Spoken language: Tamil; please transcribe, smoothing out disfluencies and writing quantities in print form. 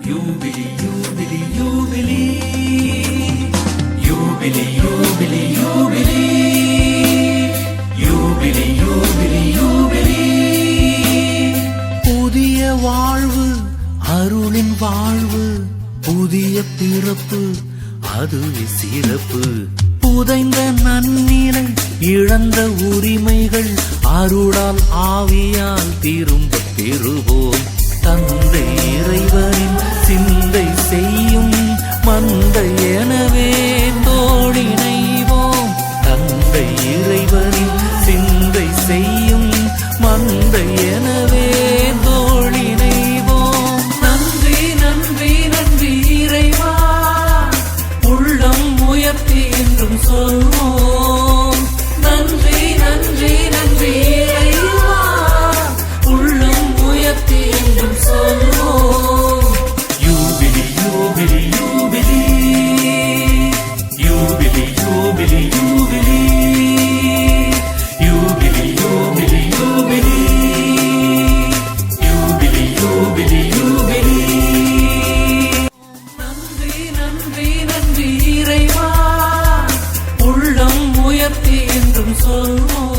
யூபிலி யூபிலி யூபிலி யூபிலி யூபிலி யூபிலி யூபிலி யூபிலி யூபிலி. புதிய வாழ்வு அருளின் வாழ்வு, புதிய பிறப்பு அதுவே சிறப்பு. புதைந்த நன்னிலை இழந்த உரிமைகள் அருளால் ஆவியால் திரும்ப பெறுவோம். தந்தை இறைவனின் சிந்தை செய்யும் மந்தை எனவே தோழிணைவோம். தந்தை இறைவனின் சிந்தை செய்யும் மந்தை எனவே தோழிணைவோம். நன்றி நன்றி நன்றி இறைவா, உள்ளம் உயர்த்தி என்றும் சொல்வோம். நன்றி நன்றி நன்றி இறைவா, உள்ளம் உயர்த்தி என்றும் சொல்வோம். யூபிலி யூபிலி யூபிலி யூபிலி யூபிலி யூபிலி யூபிலி யூபிலி யூபிலி யூபிலி யூபிலி யூபிலி. நன்றி நன்றி நன்றி இறைவா, உள்ளம் உயர்த்தி என்றும் சொல்வோம்.